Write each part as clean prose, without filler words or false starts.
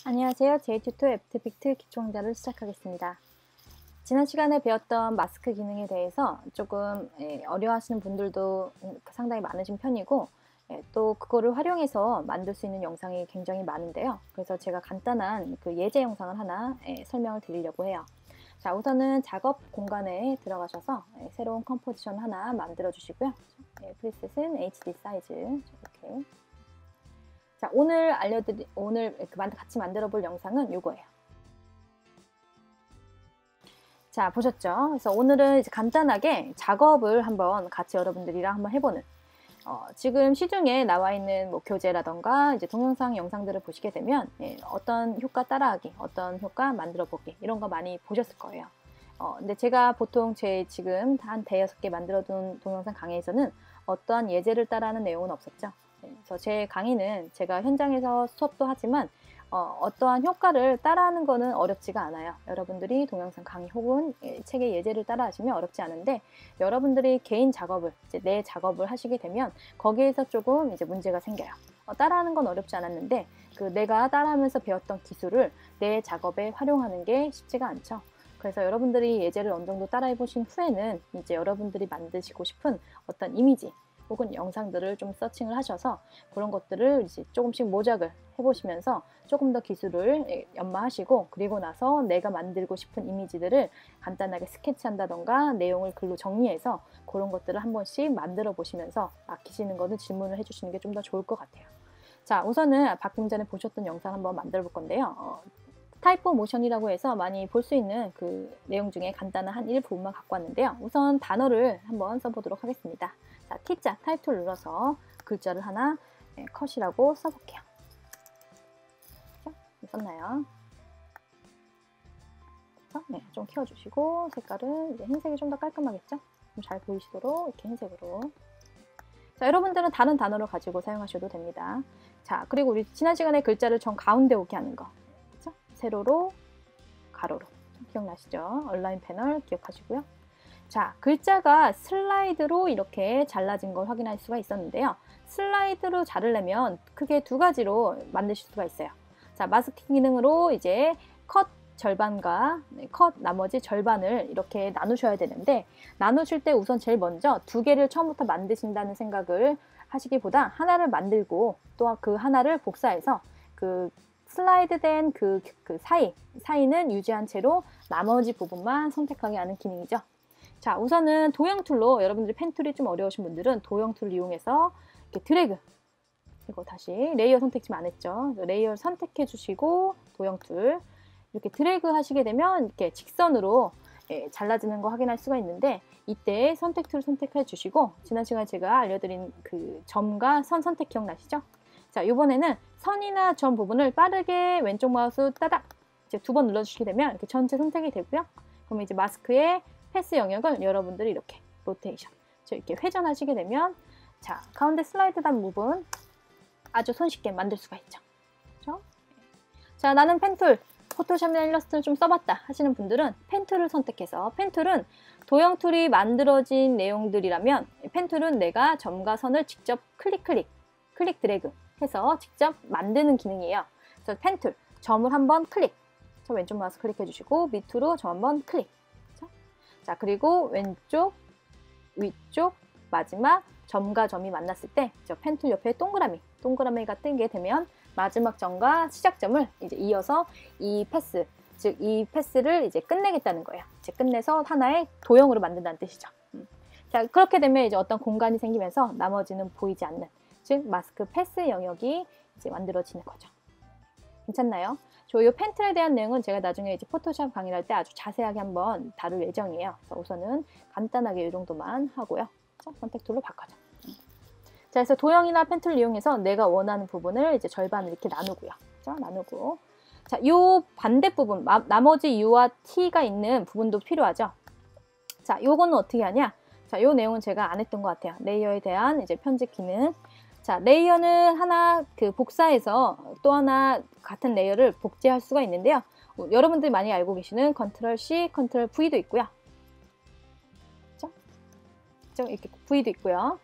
안녕하세요. JT2 애프터 이펙트 기초 강좌를 시작하겠습니다. 지난 시간에 배웠던 마스크 기능에 대해서 조금 어려워하시는 분들도 상당히 많으신 편이고, 또 그거를 활용해서 만들 수 있는 영상이 굉장히 많은데요. 그래서 제가 간단한 그 예제 영상을 하나 설명을 드리려고 해요. 자, 우선은 작업 공간에 들어가셔서 새로운 컴포지션 하나 만들어 주시고요. 프리셋은 HD 사이즈 이렇게. 자, 오늘 같이 만들어 볼 영상은 이거예요. 자, 보셨죠? 그래서 오늘은 이제 간단하게 작업을 한번 같이 여러분들이랑 한번 해보는, 지금 시중에 나와 있는 뭐 교재라던가 이제 동영상 영상들을 보시게 되면 어떤 효과 따라하기, 어떤 효과 만들어 보기 이런 거 많이 보셨을 거예요. 근데 제가 보통 제 지금 한 5-6개 만들어 둔 동영상 강의에서는 어떠한 예제를 따라하는 내용은 없었죠. 그래서 제 강의는 제가 현장에서 수업도 하지만 어떠한 효과를 따라하는 거는 어렵지가 않아요. 여러분들이 동영상 강의 혹은 책의 예제를 따라 하시면 어렵지 않은데, 여러분들이 개인 작업을, 이제 내 작업을 하시게 되면 거기에서 조금 이제 문제가 생겨요. 따라하는 건 어렵지 않았는데 내가 따라하면서 배웠던 기술을 내 작업에 활용하는 게 쉽지가 않죠. 그래서 여러분들이 예제를 어느 정도 따라해 보신 후에는 이제 여러분들이 만드시고 싶은 어떤 이미지 혹은 영상들을 좀 서칭을 하셔서 그런 것들을 이제 조금씩 모작을 해보시면서 조금 더 기술을 연마하시고, 그리고 나서 내가 만들고 싶은 이미지들을 간단하게 스케치한다던가 내용을 글로 정리해서 그런 것들을 한 번씩 만들어 보시면서 아끼시는 거는 질문을 해주시는 게 좀 더 좋을 것 같아요. 자, 우선은 방금 전에 보셨던 영상 한번 만들어 볼 건데요. 타이포 모션이라고 해서 많이 볼 수 있는 그 내용 중에 간단한 한 일부분만 갖고 왔는데요. 우선 단어를 한번 써보도록 하겠습니다. 자, T자 타입 툴 눌러서 글자를 하나 컷이라고 써볼게요. 썼나요? 네, 좀 키워주시고 색깔은 이제 흰색이 좀 더 깔끔하겠죠? 좀 잘 보이시도록 이렇게 흰색으로. 자, 여러분들은 다른 단어를 가지고 사용하셔도 됩니다. 자, 그리고 우리 지난 시간에 글자를 정 가운데 오게 하는 거. 그렇죠? 세로로, 가로로. 기억나시죠? 얼라인 패널 기억하시고요. 자, 글자가 슬라이드로 이렇게 잘라진 걸 확인할 수가 있었는데요. 슬라이드로 자르려면 크게 두 가지로 만드실 수가 있어요. 자, 마스크 기능으로 이제 컷 절반과 컷 나머지 절반을 이렇게 나누셔야 되는데, 나누실 때 우선 제일 먼저 두 개를 처음부터 만드신다는 생각을 하시기보다 하나를 만들고 또 그 하나를 복사해서 그 슬라이드 된 그 사이는 유지한 채로 나머지 부분만 선택하게 하는 기능이죠. 자, 우선은 도형 툴로, 여러분들이 펜 툴이 좀 어려우신 분들은 도형 툴을 이용해서 이렇게 드래그, 그리고 다시 레이어 선택 지금 안 했죠. 레이어 선택해 주시고 도형 툴 이렇게 드래그 하시게 되면 이렇게 직선으로 잘라지는 거 확인할 수가 있는데, 이때 선택 툴 선택해 주시고, 지난 시간에 제가 알려드린 그 점과 선 선택 기억나시죠? 자, 이번에는 선이나 점 부분을 빠르게 왼쪽 마우스 따닥 이제 2번 눌러주시게 되면 이렇게 전체 선택이 되고요. 그러면 이제 마스크의 패스 영역을 여러분들이 이렇게 로테이션, 이렇게 회전하시게 되면, 자, 가운데 슬라이드 단 부분 아주 손쉽게 만들 수가 있죠. 그렇죠? 자, 나는 펜툴, 포토샵이나 일러스트를 좀 써봤다 하시는 분들은 펜툴을 선택해서, 펜툴은 도형 툴이 만들어진 내용들이라면 펜툴은 내가 점과 선을 직접 클릭 드래그 해서 직접 만드는 기능이에요. 그래서 펜툴, 점을 한번 클릭, 저 왼쪽 마우스 클릭해 주시고 밑으로 점 한번 클릭. 그렇죠? 자, 그리고 왼쪽, 위쪽, 마지막 점과 점이 만났을 때 저 펜툴 옆에 동그라미가 뜨게 되면 마지막 점과 시작점을 이제 이어서 이 패스, 즉 이 패스를 이제 끝내겠다는 거예요. 이제 끝내서 하나의 도형으로 만든다는 뜻이죠. 자, 그렇게 되면 이제 어떤 공간이 생기면서 나머지는 보이지 않는, 즉 마스크 패스 영역이 이제 만들어지는 거죠. 괜찮나요? 이 펜툴에 대한 내용은 제가 나중에 이제 포토샵 강의를 할 때 아주 자세하게 한번 다룰 예정이에요. 그래서 우선은 간단하게 이 정도만 하고요. 선택 툴로 바꿔줘. 자, 그래서 도형이나 펜툴을 이용해서 내가 원하는 부분을 이제 절반을 이렇게 나누고요. 그렇죠? 나누고. 자, 요 반대 부분, 나머지 U와 T가 있는 부분도 필요하죠. 자, 요거는 어떻게 하냐? 자, 요 내용은 제가 안 했던 것 같아요. 레이어에 대한 이제 편집 기능. 자, 레이어는 하나 복사해서 또 하나 같은 레이어를 복제할 수가 있는데요. 여러분들이 많이 알고 계시는 컨트롤 C, 컨트롤 V도 있고요. 그렇죠? 이렇게 V도 있고요.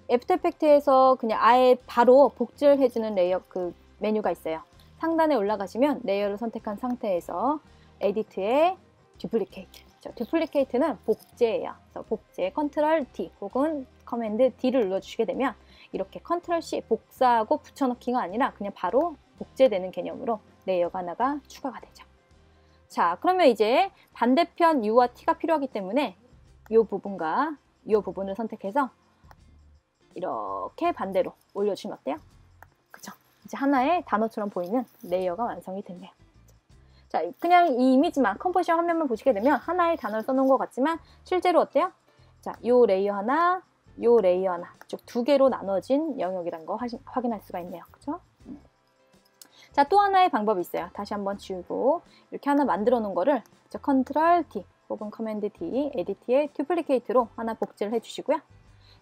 애프터 이펙트에서 그냥 아예 바로 복제를 해주는 레이어 그 메뉴가 있어요. 상단에 올라가시면 레이어를 선택한 상태에서 에디트에 듀플리케이트. 듀플리케이트는 복제예요. 그래서 복제 컨트롤 D 혹은 커맨드 D를 눌러주시게 되면 이렇게 컨트롤 C 복사하고 붙여넣기가 아니라 그냥 바로 복제되는 개념으로 레이어가 하나가 추가가 되죠. 자, 그러면 이제 반대편 U와 T가 필요하기 때문에 이 부분과 이 부분을 선택해서 이렇게 반대로 올려주시면 어때요? 그죠? 이제 하나의 단어처럼 보이는 레이어가 완성이 됐네요. 자, 그냥 이 이미지만 컴포지션 화면만 보시게 되면 하나의 단어를 써놓은 것 같지만 실제로 어때요? 자, 요 레이어 하나, 요 레이어 하나, 즉 두 개로 나눠진 영역이라는 거 확인할 수가 있네요. 그죠? 자, 또 하나의 방법이 있어요. 다시 한번 지우고 이렇게 하나 만들어 놓은 거를 컨트롤 D 혹은 커맨드 D, 에디트의 듀플리케이트로 하나 복제를 해주시고요.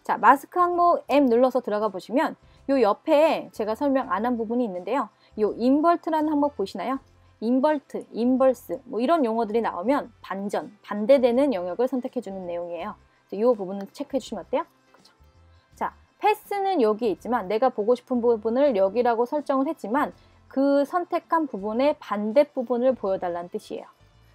자, 마스크 항목 M 눌러서 들어가 보시면 요 옆에 제가 설명 안 한 부분이 있는데요. 요 인버트라는 항목 보이시나요? 인버트, 인버스 뭐 이런 용어들이 나오면 반전, 반대되는 영역을 선택해주는 내용이에요. 이 부분을 체크해 주시면 어때요? 그죠? 자, 패스는 여기에 있지만 내가 보고 싶은 부분을 여기라고 설정을 했지만 그 선택한 부분의 반대 부분을 보여달라는 뜻이에요.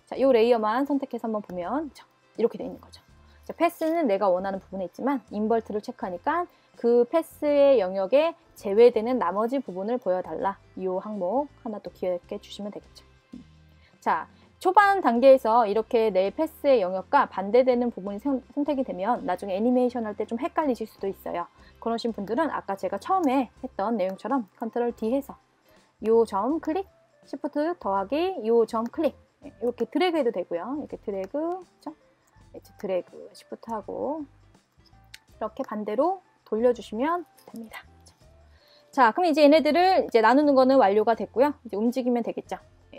자, 이 레이어만 선택해서 한번 보면 이렇게 되어 있는 거죠. 자, 패스는 내가 원하는 부분에 있지만 인버트를 체크하니까 그 패스의 영역에 제외되는 나머지 부분을 보여달라. 이 항목 하나 또 기억해 주시면 되겠죠. 자, 초반 단계에서 이렇게 내 패스의 영역과 반대되는 부분이 선택이 되면 나중에 애니메이션 할 때 좀 헷갈리실 수도 있어요. 그러신 분들은 아까 제가 처음에 했던 내용처럼 컨트롤 D 해서 요 점 클릭, 시프트 더하기 요 점 클릭 이렇게 드래그 해도 되고요. 이렇게 드래그, 그렇죠? 드래그, 시프트 하고 이렇게 반대로 돌려주시면 됩니다. 자, 그럼 이제 얘네들을 이제 나누는 거는 완료가 됐고요. 이제 움직이면 되겠죠.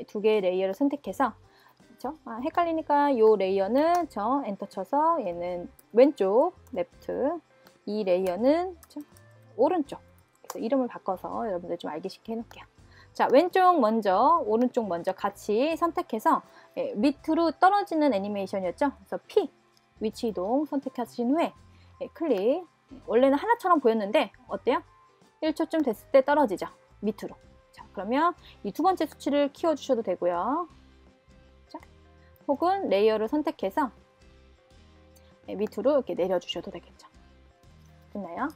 두 개의 레이어를 선택해서, 그렇죠? 헷갈리니까 요 레이어는 엔터 쳐서 얘는 왼쪽, 레프트, 이 레이어는 오른쪽. 그래서 이름을 바꿔서 여러분들 좀 알기 쉽게 해놓을게요. 자, 왼쪽 먼저, 오른쪽 먼저 같이 선택해서 밑으로 떨어지는 애니메이션이었죠. 그래서 P, 위치 이동 선택하신 후에 클릭. 원래는 하나처럼 보였는데 어때요? 1초쯤 됐을 때 떨어지죠. 밑으로. 자, 그러면 이 두 번째 수치를 키워주셔도 되고요. 자, 혹은 레이어를 선택해서 밑으로 이렇게 내려주셔도 되겠죠. 됐나요?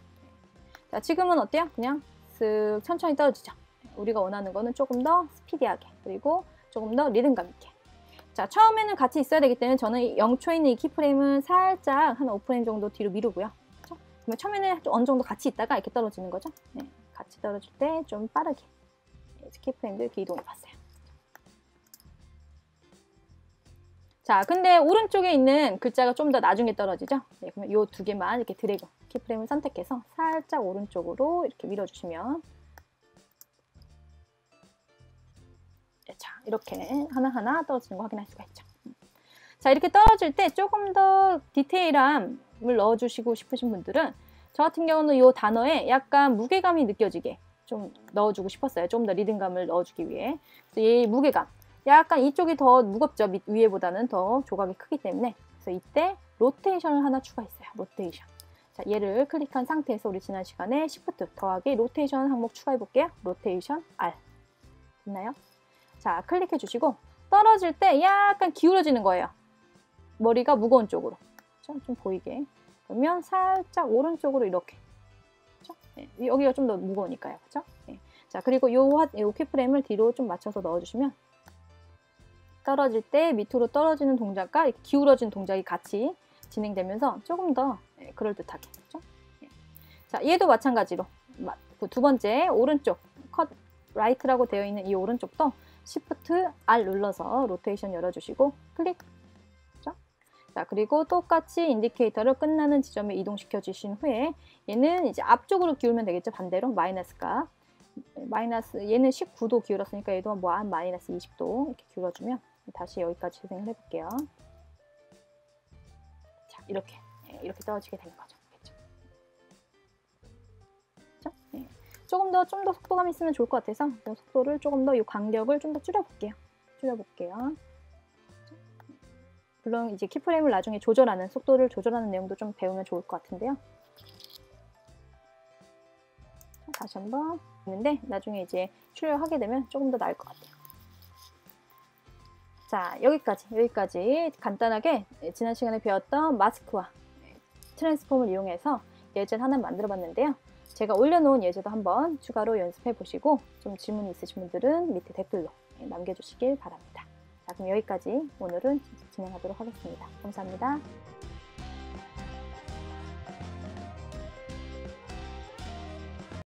자, 지금은 어때요? 그냥 쓱 천천히 떨어지죠. 우리가 원하는 거는 조금 더 스피디하게 그리고 조금 더 리듬감 있게. 자, 처음에는 같이 있어야 되기 때문에 저는 0초에 있는 이 키프레임은 살짝 한 5프레임 정도 뒤로 미루고요. 그렇죠? 그러면 처음에는 좀 어느 정도 같이 있다가 이렇게 떨어지는 거죠. 네, 같이 떨어질 때 좀 빠르게 키프레임도 이렇게 이동해 봤어요. 자, 근데 오른쪽에 있는 글자가 좀 더 나중에 떨어지죠. 네, 그러면 이 두 개만 이렇게 드래그 키프레임을 선택해서 살짝 오른쪽으로 이렇게 밀어주시면 자, 이렇게 하나하나 떨어지는 거 확인할 수가 있죠. 자, 이렇게 떨어질 때 조금 더 디테일함을 넣어주시고 싶으신 분들은 저 같은 경우는 이 단어에 약간 무게감이 느껴지게 좀 넣어주고 싶었어요. 조금 더 리듬감을 넣어주기 위해. 그래서 이 무게감, 약간 이쪽이 더 무겁죠. 위에보다는 더 조각이 크기 때문에. 그래서 이때 로테이션을 하나 추가했어요. 로테이션. 자, 얘를 클릭한 상태에서 우리 지난 시간에 Shift 더하기 로테이션 항목 추가해 볼게요. 로테이션 R. 됐나요? 자, 클릭해 주시고 떨어질 때 약간 기울어지는 거예요. 머리가 무거운 쪽으로. 그렇죠? 좀 보이게. 그러면 살짝 오른쪽으로 이렇게. 그렇죠? 네, 여기가 좀 더 무거우니까요. 그렇죠? 네. 자, 그리고 요 키프레임을 뒤로 좀 맞춰서 넣어주시면 떨어질 때 밑으로 떨어지는 동작과 이렇게 기울어지는 동작이 같이 진행되면서 조금 더 그럴듯하게. 그렇죠? 네. 자, 얘도 마찬가지로 그 두 번째 오른쪽 컷 라이트라고 되어 있는 이 오른쪽도 Shift R 눌러서 로테이션 열어주시고 클릭. 그렇죠? 자, 그리고 똑같이 인디케이터를 끝나는 지점에 이동시켜 주신 후에 얘는 이제 앞쪽으로 기울면 되겠죠. 반대로 마이너스가 얘는 19도 기울었으니까 얘도 뭐 한 마이너스 20도 이렇게 기울어주면 다시 여기까지 재생을 해볼게요. 자, 이렇게 떨어지게 되는 거죠. 그렇죠? 네. 조금 더 속도감 있으면 좋을 것 같아서 속도를 조금 더 이 간격을 좀 더 줄여볼게요. 물론 이제 키프레임을 나중에 속도를 조절하는 내용도 좀 배우면 좋을 것 같은데요. 다시 한번 있는데 나중에 이제 출력하게 되면 조금 더 나을 것 같아요. 자, 여기까지 간단하게 지난 시간에 배웠던 마스크와 트랜스폼을 이용해서 예제를 하나 만들어 봤는데요. 제가 올려놓은 예제도 한번 추가로 연습해 보시고 좀 질문이 있으신 분들은 밑에 댓글로 남겨주시길 바랍니다. 자, 그럼 여기까지 오늘은 진행하도록 하겠습니다. 감사합니다.